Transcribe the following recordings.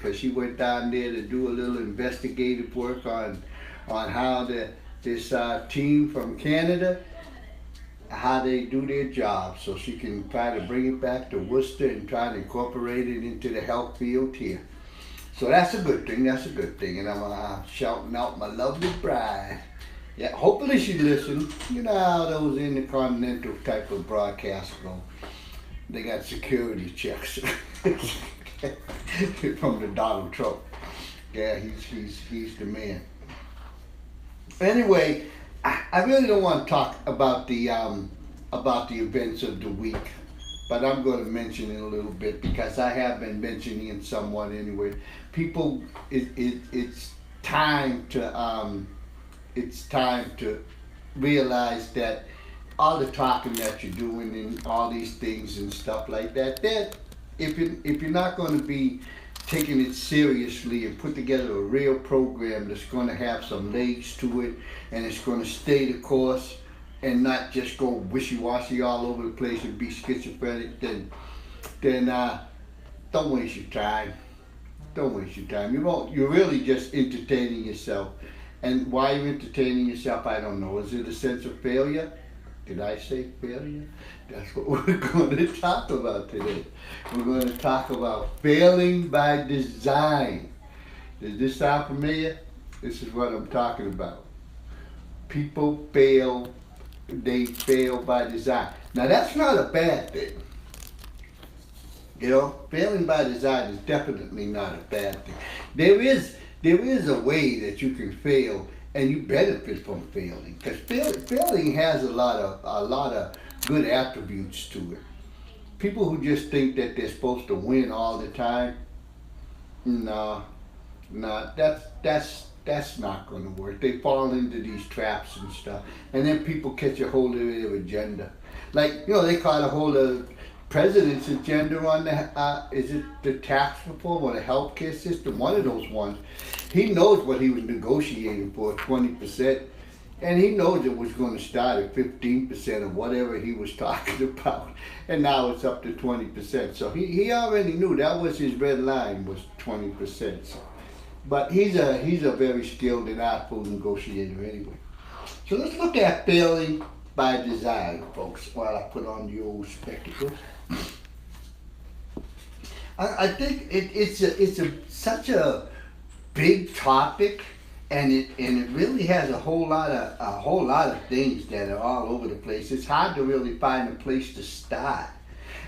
because she went down there to do a little investigative work on how this team from Canada, how they do their job, so she can try to bring it back to Worcester and try to incorporate it into the health field here. So that's a good thing. That's a good thing. And I'm shouting out my lovely bride. Yeah, hopefully she listens. You know how those intercontinental type of broadcasts go. They got security checks from the Donald Trump. Yeah, he's the man. Anyway, I really don't want to talk about the events of the week, but I'm going to mention it a little bit because I have been mentioning it somewhat anyway. People, it's time to realize that all the talking that you're doing and all these things and stuff like that, that if you're not going to be taking it seriously and put together a real program that's going to have some legs to it and it's going to stay the course and not just go wishy-washy all over the place and be schizophrenic, then don't waste your time. Don't waste your time. You're really just entertaining yourself. And why you're entertaining yourself, I don't know. Is it a sense of failure? Did I say failure? That's what we're going to talk about today. We're going to talk about failing by design. Does this sound familiar? This is what I'm talking about. People fail, they fail by design. Now that's not a bad thing. You know, failing by design is definitely not a bad thing. There is a way that you can fail and you benefit from failing, because failing has a lot of good attributes to it. People who just think that they're supposed to win all the time, no, that's not going to work. They fall into these traps and stuff, and then people catch a hold of their agenda. Like, you know, they caught a hold of president's agenda on the is it the tax reform or the healthcare system? One of those ones. He knows what he was negotiating for, 20%, and he knows it was going to start at 15% of whatever he was talking about, and now it's up to 20%. So he already knew that was his red line, was 20%. So, but he's a very skilled and artful negotiator anyway. So let's look at failing by design, folks, while I put on the old spectacles. I think it's such a big topic, and it really has a whole lot of things that are all over the place. It's hard to really find a place to start.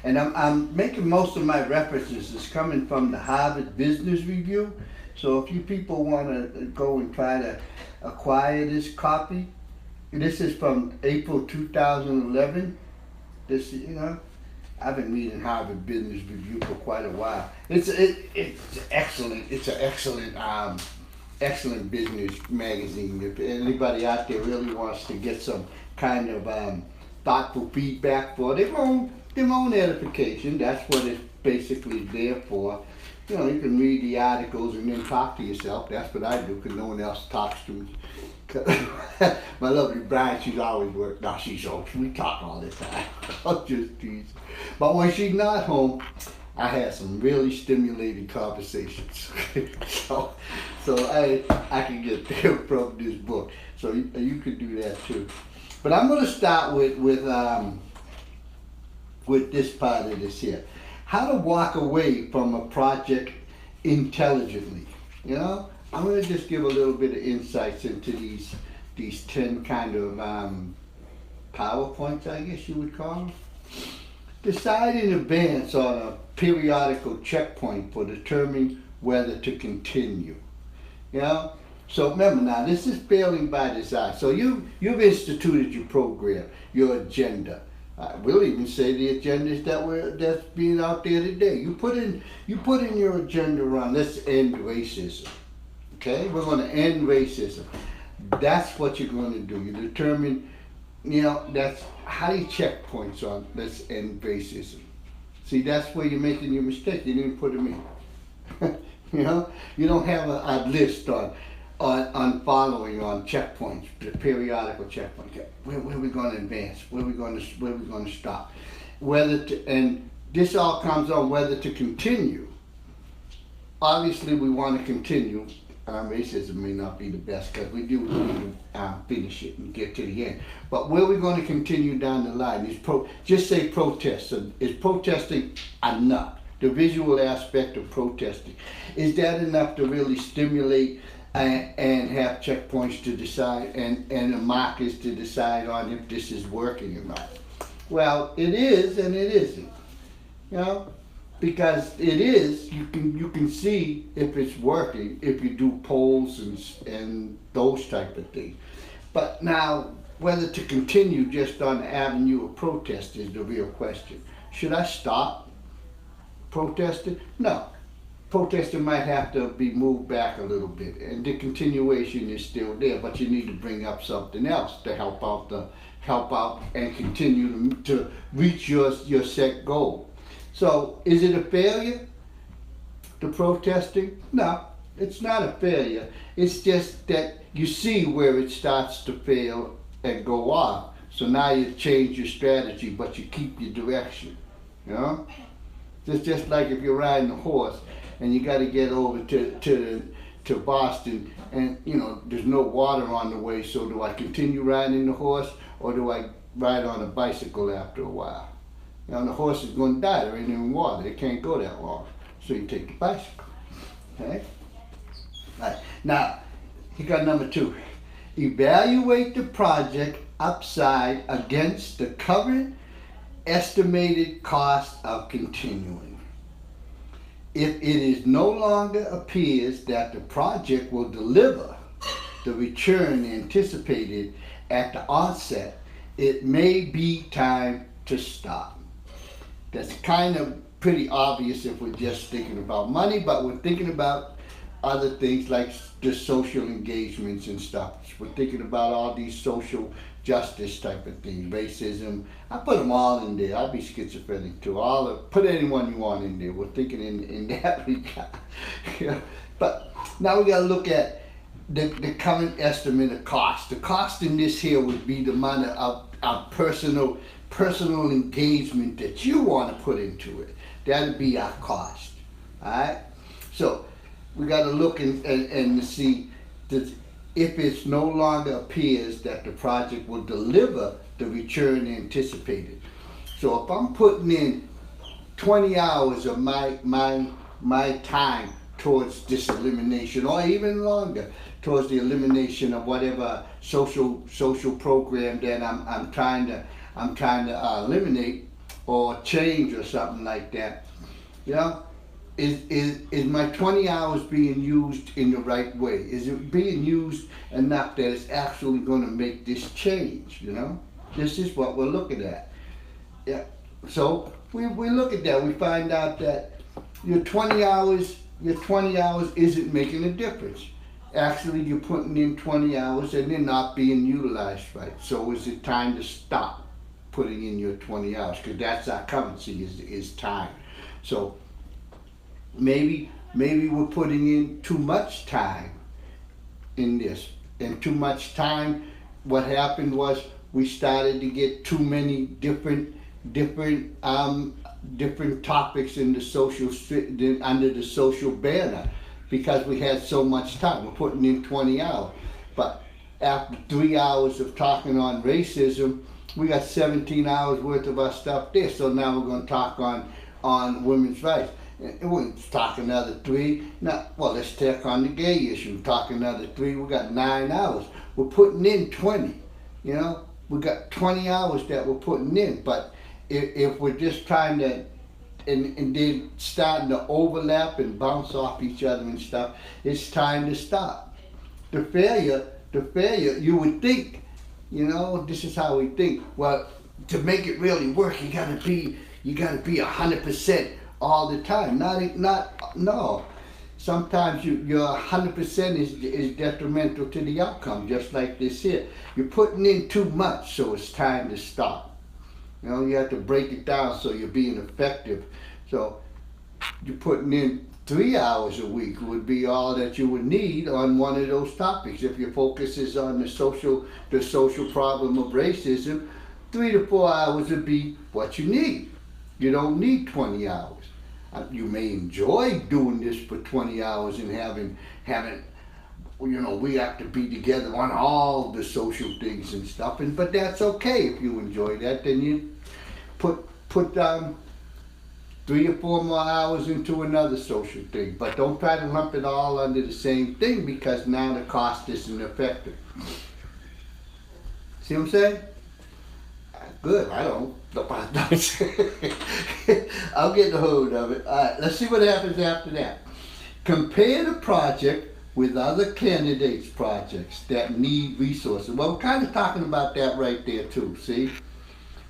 And I'm making most of my references is coming from the Harvard Business Review. So if you people want to go and try to acquire this copy, this is from April 2011. This, you know, I've been reading Harvard Business Review for quite a while. It's excellent. It's an excellent business magazine. If anybody out there really wants to get some kind of thoughtful feedback for their own edification, that's what it's basically there for. You know, you can read the articles and then talk to yourself. That's what I do, because no one else talks to me. My lovely bride, she's always worked. Now she's old. We talk all the time. I'm just teasing. But when she's not home, I have some really stimulating conversations. so I can get them from this book. So you could do that too. But I'm going to start with this part of this here. How to walk away from a project intelligently. You know, I'm going to just give a little bit of insights into these 10 kind of PowerPoints, I guess you would call them. Decide in advance on a periodical checkpoint for determining whether to continue. You know, so remember now, this is failing by design. So you've instituted your program, your agenda. We'll even say the agendas that's being out there today. You put in your agenda on, let's end racism. Okay, we're going to end racism. That's what you're going to do. You determine, you know, that's how do you check points on let's end racism. See, that's where you're making your mistake. You didn't put them in. You know, you don't have a list on following on checkpoints, the periodical checkpoints. Where are we going to advance? Where are we going to stop? Whether to, and this all comes on whether to continue obviously we want to continue. Racism may not be the best because we do need to finish it and get to the end. But where we're going to continue down the line is just say protest. Is protesting enough? The visual aspect of protesting, is that enough to really stimulate and have checkpoints to decide and the markers to decide on if this is working or not? Well, it is and it isn't. You know, because it is, you can see if it's working if you do polls and those type of things. But now, whether to continue just on the avenue of protest is the real question. Should I stop protesting? No. Protesting might have to be moved back a little bit, and the continuation is still there, but you need to bring up something else to help out and continue to reach your set goal. So, is it a failure, the protesting? No, it's not a failure. It's just that you see where it starts to fail and go off. So now you change your strategy, but you keep your direction. You know? It's just like if you're riding a horse and you got to get over to Boston, and you know there's no water on the way. So do I continue riding the horse, or do I ride on a bicycle after a while? You know, the horse is going to die. There ain't any water. It can't go that long. So you take the bicycle. Okay? Right. Now, you got number 2. Evaluate the project upside against the current estimated cost of continuing. If it is no longer appears that the project will deliver the return anticipated at the onset, it may be time to stop. That's kind of pretty obvious if we're just thinking about money, but we're thinking about other things like the social engagements and stuff. We're thinking about all these social justice type of things, racism. I put them all in there. I'll be schizophrenic too. Put anyone you want in there. We're thinking in that regard. Yeah. But now we got to look at the current estimate of cost. The cost in this here would be the amount of personal engagement that you want to put into it. That'd be our cost. Alright? So we got to look and see that if it no longer appears that the project will deliver the return anticipated. So if I'm putting in 20 hours of my time towards this elimination, or even longer, towards the elimination of whatever social program that I'm trying to eliminate or change or something like that, you know, is my 20 hours being used in the right way? Is it being used enough that it's actually going to make this change? You know, this is what we're looking at. Yeah. So we look at that. We find out that your 20 hours isn't making a difference. Actually, you're putting in 20 hours and they're not being utilized right. So is it time to stop putting in your 20 hours? Because that's our currency is time. So maybe we're putting in too much time in this. And too much time, what happened was we started to get too many different topics in the social under the social banner, because we had so much time. We're putting in 20 hours. But after 3 hours of talking on racism, we got 17 hours worth of our stuff there. So now we're going to talk on women's rights. And we're going to talk another 3. Now, well, let's take on the gay issue. Talk another 3. We got 9 hours. We're putting in 20. You know, we got 20 hours that we're putting in. But if we're just trying to, and then starting to overlap and bounce off each other and stuff, it's time to stop. The failure, you would think, you know, this is how we think. Well, to make it really work, you gotta be 100% all the time. No. Sometimes your 100% is detrimental to the outcome, just like this here. You're putting in too much, so it's time to stop. You know, you have to break it down so you're being effective. So you're putting in 3 hours a week would be all that you would need on one of those topics. If your focus is on the social problem of racism, 3 to 4 hours would be what you need. You don't need 20 hours. You may enjoy doing this for 20 hours and having we have to be together on all the social things and stuff, but that's okay if you enjoy that. Then you put 3 or 4 more hours into another social thing, but don't try to lump it all under the same thing, because now the cost isn't effective. See what I'm saying? Good. I don't. I'll get the hold of it. All right. Let's see what happens after that. Compare the project with other candidates' projects that need resources. Well, we're kind of talking about that right there too. See,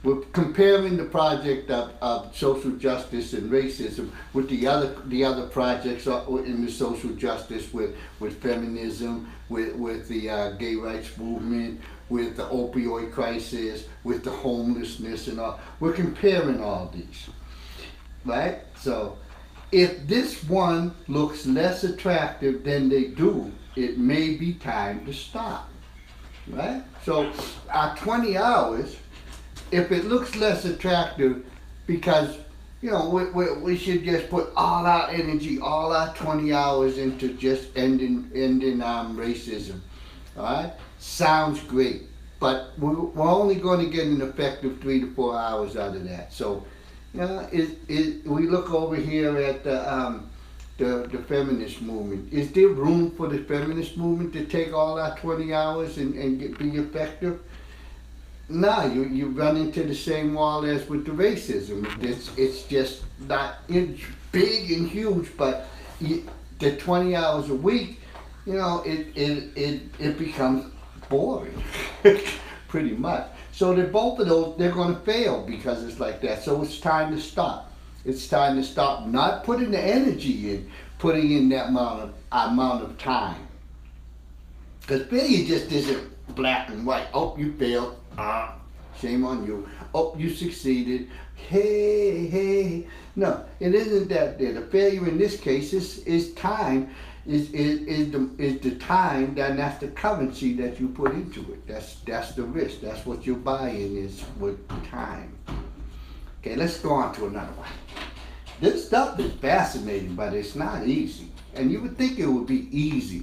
we're comparing the project of social justice and racism with the other projects in the social justice, with feminism, with the gay rights movement, with the opioid crisis, with the homelessness and all. We're comparing all these, right? So if this one looks less attractive than they do, it may be time to stop, right? So our 20 hours, if it looks less attractive, because we should just put all our energy, all our 20 hours into just ending racism, all right? Sounds great, but we're only going to get an effective 3 to 4 hours out of that. So, we look over here at the feminist movement. Is there room for the feminist movement to take all our 20 hours and be effective? No, you run into the same wall as with the racism. It's just not big and huge, but the 20 hours a week, it becomes boring, pretty much. So both of those, they're going to fail because it's like that. So it's time to stop. It's time to stop not putting the energy in, putting in that amount of time. Because failure just isn't black and white. Oh, you failed. Shame on you. Oh, you succeeded. Hey. No, it isn't that there. The failure in this case is time. Is the time, that's the currency that you put into it. That's the risk. That's what your buy-in is with time. Okay, let's go on to another one. This stuff is fascinating, but it's not easy. And you would think it would be easy.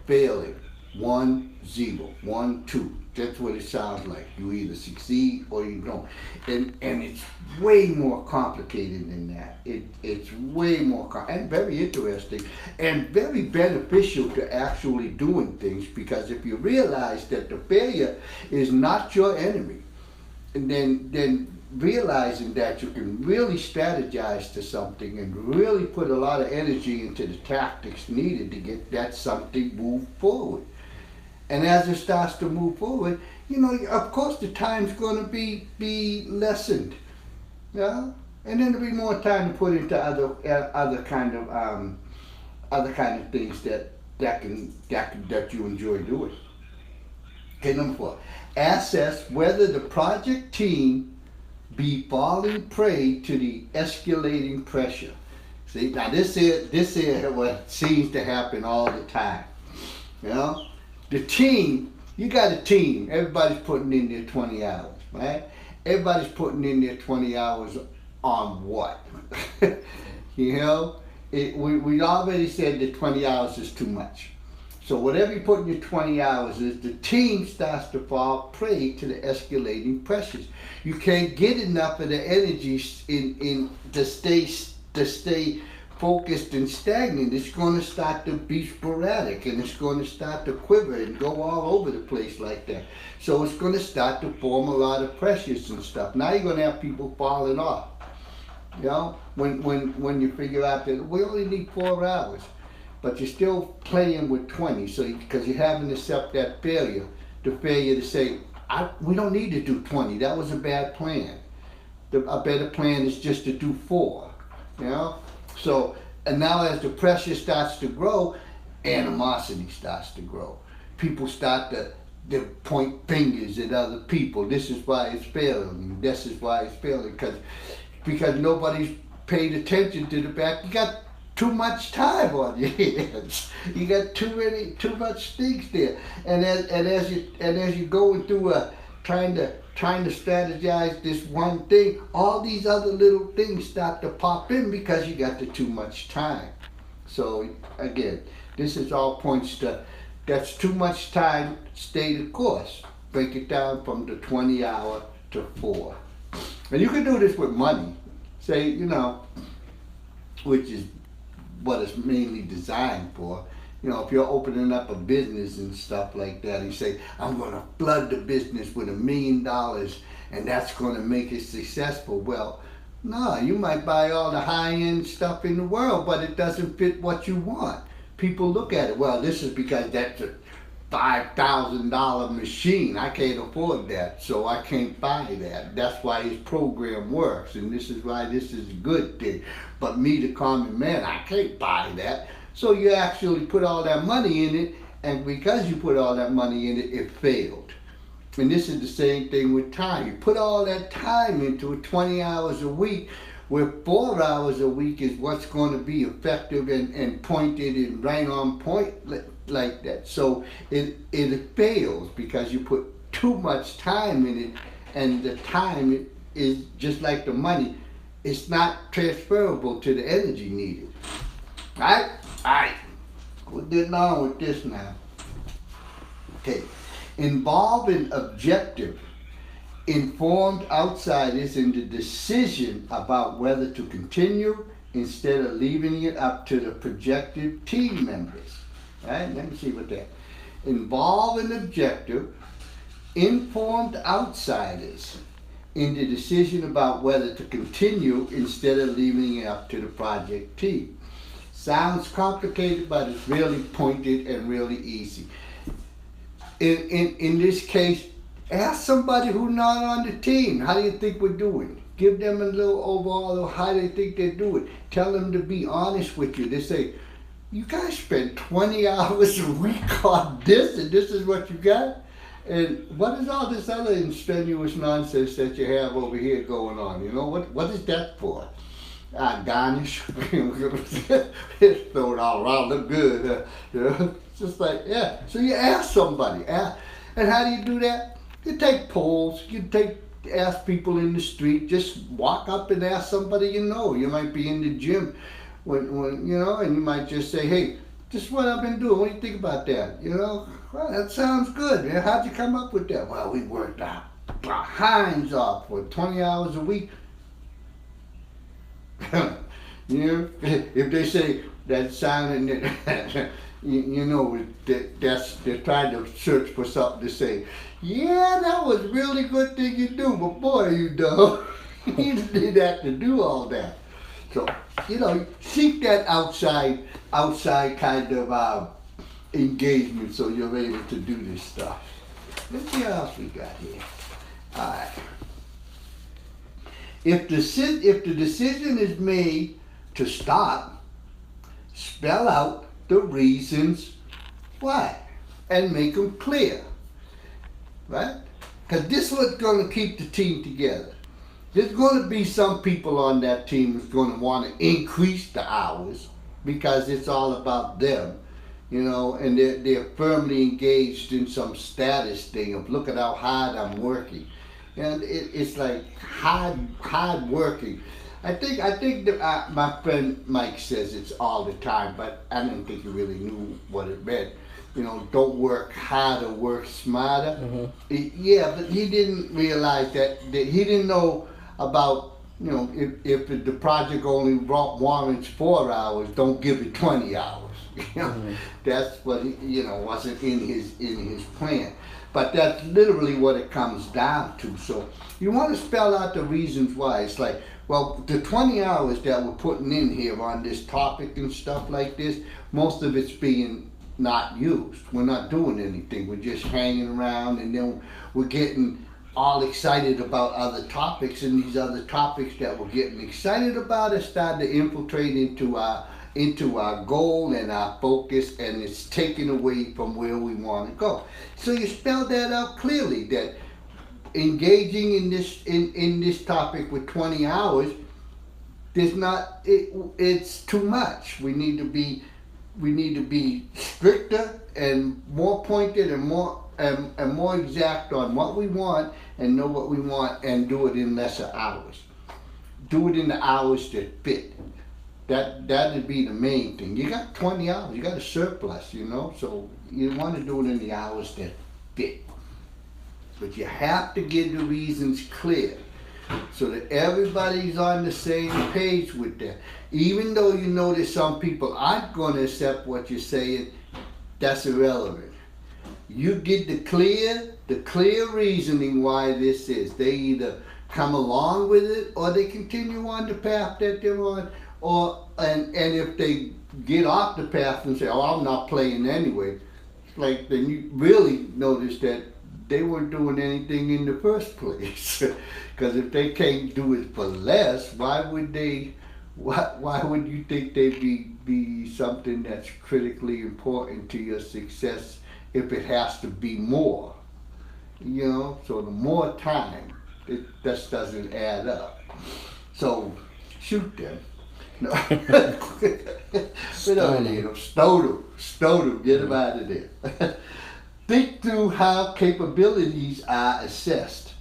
Failing. 1, 0, 1, 2. That's what it sounds like. You either succeed or you don't. And it's way more complicated than that. It's way more and very interesting and very beneficial to actually doing things, because if you realize that the failure is not your enemy, and then realizing that you can really strategize to something and really put a lot of energy into the tactics needed to get that something moved forward. And as it starts to move forward, of course the time's going to be lessened, and then there'll be more time to put into other kind of things that you enjoy doing. Okay, number 4, assess whether the project team be falling prey to the escalating pressure. See, now this is what seems to happen all the time, The team, you got a team. Everybody's putting in their 20 hours, right? Everybody's putting in their 20 hours on what? We already said that 20 hours is too much. So whatever you put in your 20 hours is, the team starts to fall prey to the escalating pressures. You can't get enough of the energy to stay focused and stagnant. It's going to start to be sporadic, and it's going to start to quiver and go all over the place like that. So it's going to start to form a lot of pressures and stuff. Now you're going to have people falling off. When you figure out that we only need 4 hours, but you're still playing with 20, so because you haven't accepted that failure, the failure to say, we don't need to do 20. That was a bad plan. A better plan is just to do 4. So, and now as the pressure starts to grow, animosity starts to grow. People start to point fingers at other people. This is why it's failing. This is why it's failing, because nobody's paid attention to the fact you got too much time on your hands. You got too much things there. And as you're going through trying to strategize this one thing, all these other little things start to pop in because you got the too much time. So again, this is all points to that's too much time, stay the course. Break it down from the 20-hour to 4. And you can do this with money. Say, which is what it's mainly designed for. If you're opening up a business and stuff like that, and you say, I'm going to flood the business with $1 million and that's going to make it successful. Well, no, you might buy all the high-end stuff in the world, but it doesn't fit what you want. People look at it, well, this is because that's a $5,000 machine. I can't afford that, so I can't buy that. That's why his program works, and this is why this is a good thing. But me, the common man, I can't buy that. So you actually put all that money in it, and because you put all that money in it, it failed. And this is the same thing with time. You put all that time into it, 20 hours a week, where 4 hours a week is what's going to be effective and pointed and right on point like that. So it fails because you put too much time in it, and the time is just like the money. It's not transferable to the energy needed. Right? Alright. We're getting on with this now. Okay. Involve an objective, informed outsiders in the decision about whether to continue instead of leaving it up to the projected team members. Right? Let me see what that. Involve an objective, informed outsiders in the decision about whether to continue instead of leaving it up to the project team. Sounds complicated, but it's really pointed and really easy. In this case, ask somebody who's not on the team, how do you think we're doing? Give them a little overall of how they think they're doing. Tell them to be honest with you. They say, you guys spend 20 hours a week on this, and this is what you got? And what is all this other strenuous nonsense that you have over here going on? What is that for? Garnish. It's thrown all around, look good. It's just like, yeah. So you ask somebody. And how do you do that? You take polls. Ask people in the street. Just walk up and ask somebody you know. You might be in the gym, when and you might just say, hey, this is what I've been doing. What do you think about that? Well, that sounds good, man. How'd you come up with that? Well, we worked our behinds off for 20 hours a week. If they say that sounding, they're trying to search for something to say. Yeah, that was a really good thing you do, but boy, you dumb. You didn't have to do all that. So, seek that outside kind of engagement so you're able to do this stuff. Let's see what else we got here. All right. If the decision is made to stop, spell out the reasons why and make them clear, right? Because this is what's going to keep the team together. There's going to be some people on that team who's going to want to increase the hours because it's all about them, and they're firmly engaged in some status thing of look at how hard I'm working. And it's like hard working. I think that my friend Mike says it's all the time, but I didn't think he really knew what it meant. Don't work harder, work smarter. Mm-hmm. But he didn't realize that he didn't know about, if the project only warrants 4 hours, don't give it 20 hours. Mm-hmm. That's what wasn't in his plan. But that's literally what it comes down to. So you want to spell out the reasons why. It's like, well, the 20 hours that we're putting in here on this topic and stuff like this, most of it's being not used. We're not doing anything. We're just hanging around, and then we're getting all excited about other topics, and these other topics that we're getting excited about are starting to infiltrate into our goal and our focus, and it's taken away from where we want to go. So you spell that out clearly, that engaging in this topic with 20 hours, it's too much. We need to be stricter and more pointed and more and more exact on what we want and know what we want and do it in lesser hours. Do it in the hours that fit. That'd be the main thing. You got 20 hours, you got a surplus, so you want to do it in the hours that fit. But you have to get the reasons clear so that everybody's on the same page with that. Even though you know that some people aren't going to accept what you're saying, that's irrelevant. You get the clear reasoning why this is. They either come along with it or they continue on the path that they're on. And if they get off the path and say, "Oh, I'm not playing anyway," like then you really notice that they weren't doing anything in the first place. Because if they can't do it for less, why would they? Why would you think they'd be something that's critically important to your success if it has to be more? So the more time, it just doesn't add up. So shoot them. No. Stow them, get them out of there. Think through how capabilities are assessed.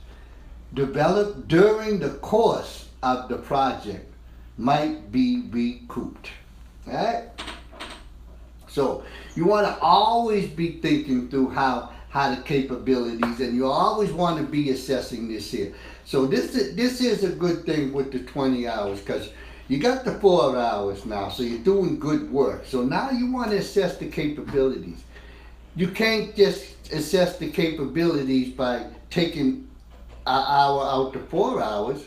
Developed during the course of the project might be recouped. Alright? So you want to always be thinking through how the capabilities, and you always want to be assessing this here. So this is a good thing with the 20 hours, because you got the 4 hours now, so you're doing good work. So now you want to assess the capabilities. You can't just assess the capabilities by taking an hour out to 4 hours.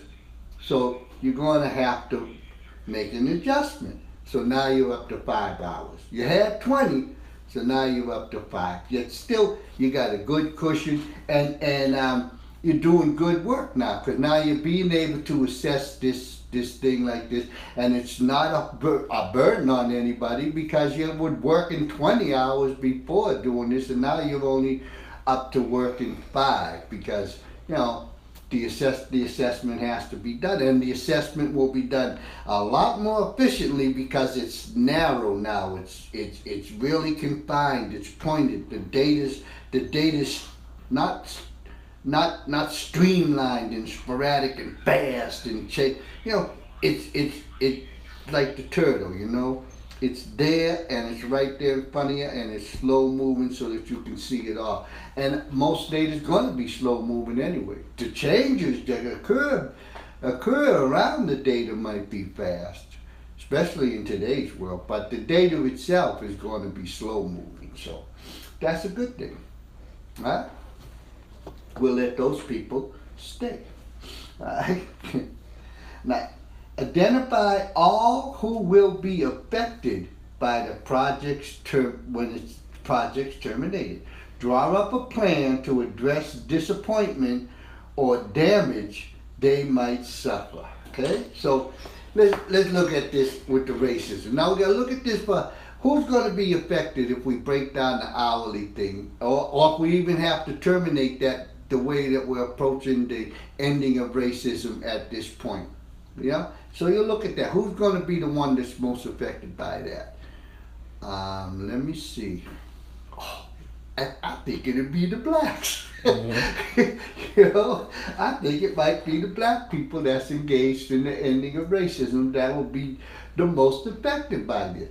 So you're going to have to make an adjustment. So now you're up to 5 hours. You had 20, so now you're up to 5. Yet still, you got a good cushion, and you're doing good work now, because now you're being able to assess this thing like this, and it's not a burden on anybody, because you were working 20 hours before doing this, and now you're only up to working 5, because the assessment has to be done, and the assessment will be done a lot more efficiently because it's narrow now. It's really confined. It's pointed. The data's not streamlined and sporadic and fast and it's like the turtle. It's there, and it's right there in front of you, and it's slow moving so that you can see it all. And most data is going to be slow moving anyway. The changes that occur around the data might be fast, especially in today's world. But the data itself is going to be slow moving, so that's a good thing, right? We'll let those people stay. All right? Now, identify all who will be affected by the project's when the project's terminated. Draw up a plan to address disappointment or damage they might suffer. Okay, so let's look at this with the racism. Now we got to look at this for who's going to be affected if we break down the hourly thing, or if we even have to terminate that the way that we're approaching the ending of racism at this point. So you look at that. Who's going to be the one that's most affected by that? Let me see. I think it'd be the blacks. I think it might be the black people that's engaged in the ending of racism that will be the most affected by this.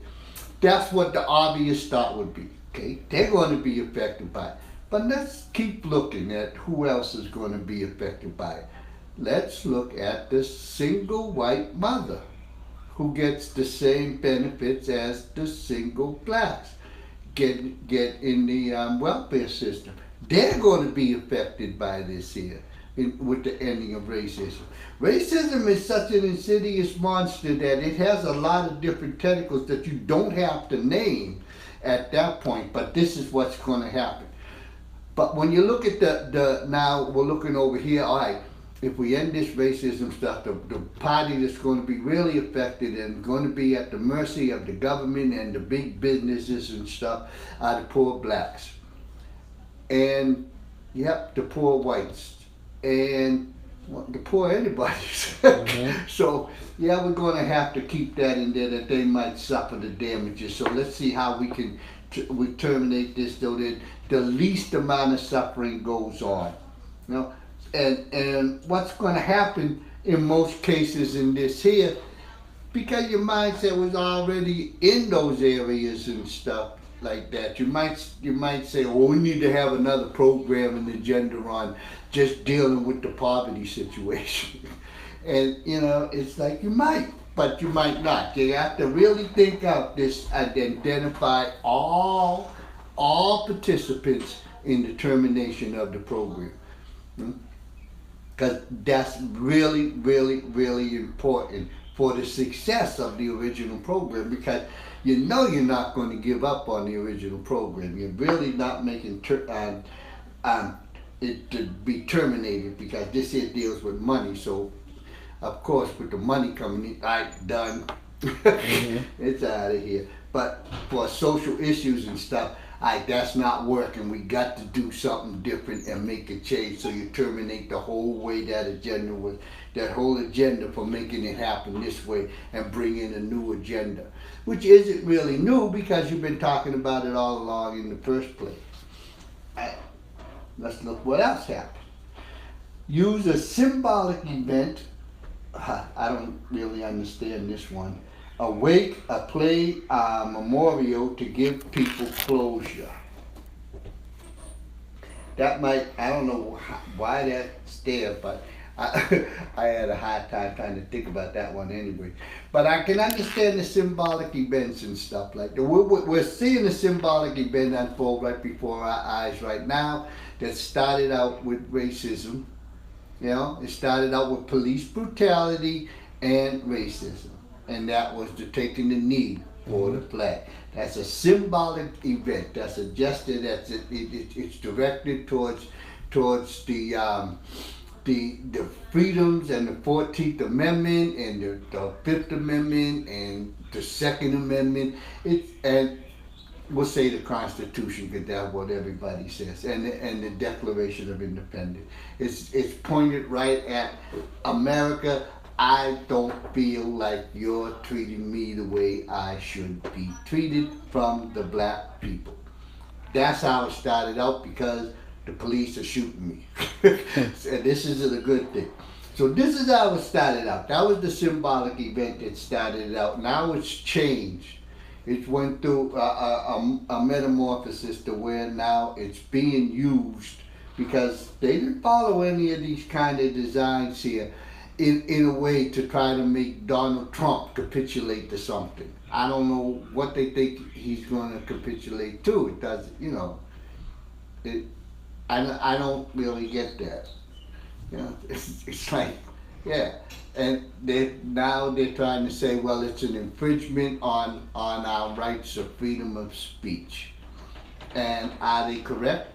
That's what the obvious thought would be. Okay, they're going to be affected by it. But let's keep looking at who else is going to be affected by it. Let's look at the single white mother who gets the same benefits as the single blacks get in the welfare system. They're going to be affected by this here with the ending of racism. Racism is such an insidious monster that it has a lot of different tentacles that you don't have to name at that point, but this is what's going to happen. But when you look at now we're looking over here, all right, if we end this racism stuff, the party that's going to be really affected and going to be at the mercy of the government and the big businesses and stuff are the poor blacks. And, the poor whites. And the poor anybody's. So, we're going to have to keep that in there, that they might suffer the damages. So let's see how we can we terminate this so that the least amount of suffering goes on. You know, and what's going to happen in most cases in this here, because your mindset was already in those areas and stuff like that. You might say, "Oh, we need to have another program and agenda on just dealing with the poverty situation," and you know, it's like you might, but you might not. You have to really think out this and identify all participants in the termination of the program. Because that's really, really, really important for the success of the original program, because you know you're not going to give up on the original program. You're really not making it to be terminated, because this here deals with money. So, of course, with the money coming in, done. It's out of here. But for social issues and stuff, that's not working. We got to do something different and make a change. So you terminate the whole way that agenda was, that whole agenda for making it happen this way, and bring in a new agenda, which isn't really new because you've been talking about it all along in the first place. Let's look what else happened. Use a symbolic event. I don't really understand this one. A wake, a play, a memorial to give people closure. That might, I don't know why that's there, but I had a hard time trying to think about that one anyway. But I can understand the symbolic events and stuff like that. We're seeing a symbolic event unfold right before our eyes right now that started out with racism. You know, it started out with police brutality and racism. And that was the taking the knee for the flag. That's a symbolic event. That's a gesture. It's directed towards the freedoms and the 14th Amendment and the 5th Amendment and the 2nd Amendment. And we'll say the Constitution, because that's what everybody says, and the Declaration of Independence. It's pointed right at America. I don't feel like you're treating me the way I should be treated from the black people. That's how it started out, because the police are shooting me. And this isn't a good thing. So this is how it started out. That was the symbolic event that started it out. Now it's changed. It went through a metamorphosis to where now it's being used, because they didn't follow any of these kind of designs here in a way to try to make Donald Trump capitulate to something. I don't know what they think he's going to capitulate to. It doesn't, you know. I don't really get that. You know, it's like, yeah. And now they're trying to say, well, it's an infringement on our rights of freedom of speech. And are they correct?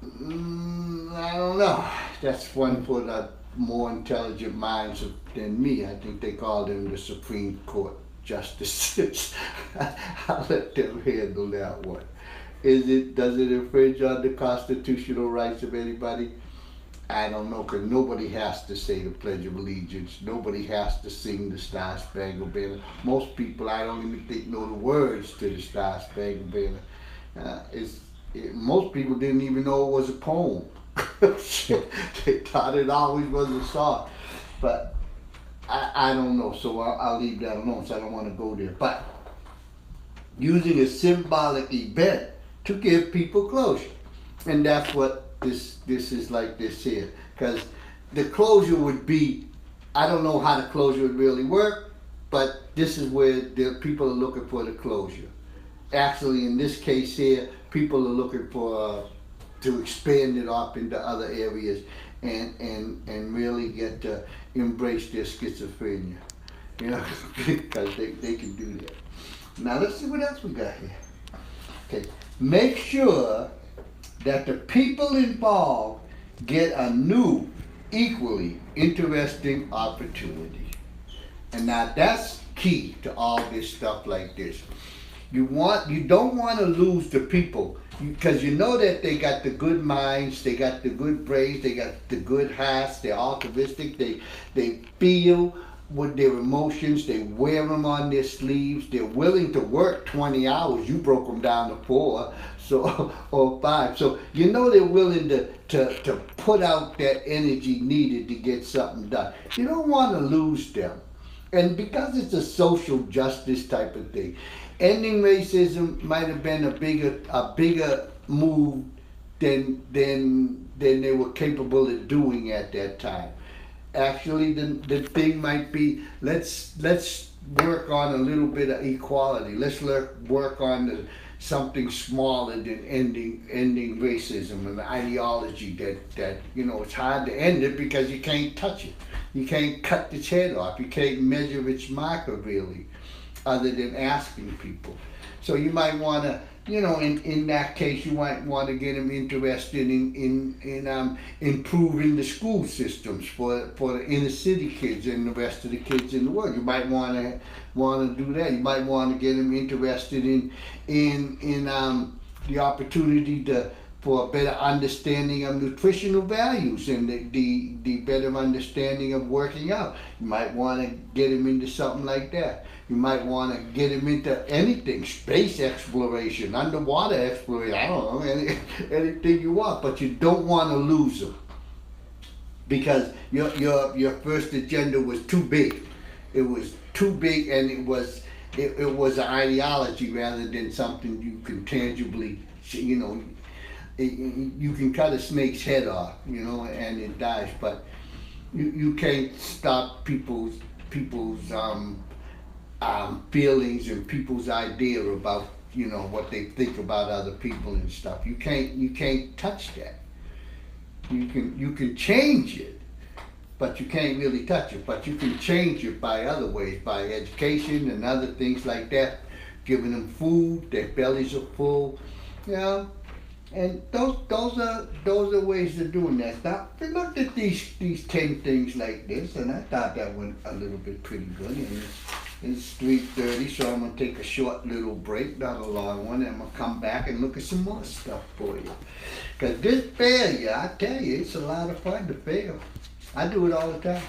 I don't know. That's one for the more intelligent minds than me. I think they call them the Supreme Court justices. I'll let them handle that one. Does it infringe on the constitutional rights of anybody? I don't know, because nobody has to say the Pledge of Allegiance. Nobody has to sing the Star Spangled Banner. Most people, I don't even think, know the words to the Star Spangled Banner. Most people didn't even know it was a poem. They thought it always was a song. But I don't know, so I'll leave that alone, so I don't want to go there. But using a symbolic event to give people closure. And that's what this is like this here. Because the closure would be, I don't know how the closure would really work, but this is where the people are looking for the closure. Actually, in this case here, people are looking for to expand it off into other areas and really get to embrace their schizophrenia. You know, because they can do that. Now let's see what else we got here. Okay, make sure that the people involved get a new, equally interesting opportunity. And now that's key to all this stuff like this. You don't want to lose the people, because you know that they got the good minds, they got the good brains, they got the good hearts, they're altruistic, they feel with their emotions. They wear them on their sleeves. They're willing to work 20 hours. You broke them down to 4, so or 5. So you know they're willing to put out that energy needed to get something done. You don't want to lose them. And because it's a social justice type of thing, ending racism might have been a bigger move than they were capable of doing at that time. Actually, the thing might be, let's work on a little bit of equality. Let's work on something smaller than ending racism and the ideology that it's hard to end it because you can't touch it. You can't cut its head off. You can't measure its marker really, other than asking people. So you might want to, in that case, you might want to get them interested in improving the school systems for the inner city kids and the rest of the kids in the world. You might want to do that. You might want to get them interested in the opportunity for a better understanding of nutritional values and the better understanding of working out. You might want to get them into something like that. You might want to get them into anything, space exploration, underwater exploration, I don't know, anything you want, but you don't want to lose them because your first agenda was too big. It was too big, and it was an ideology rather than something you can tangibly, you can cut a snake's head off, and it dies, but you can't stop people's feelings and people's idea about what they think about other people and stuff. You can't touch that. You can change it, but you can't really touch it. But you can change it by other ways, by education and other things like that. Giving them food, their bellies are full, and those are ways of doing that. Now, we looked at these 10 things like this, and I thought that went a little bit pretty good. And it's 3:30, so I'm gonna take a short little break, not a long one, and I'm gonna come back and look at some more stuff for you. Cause this failure, I tell you, it's a lot of fun to fail. I do it all the time.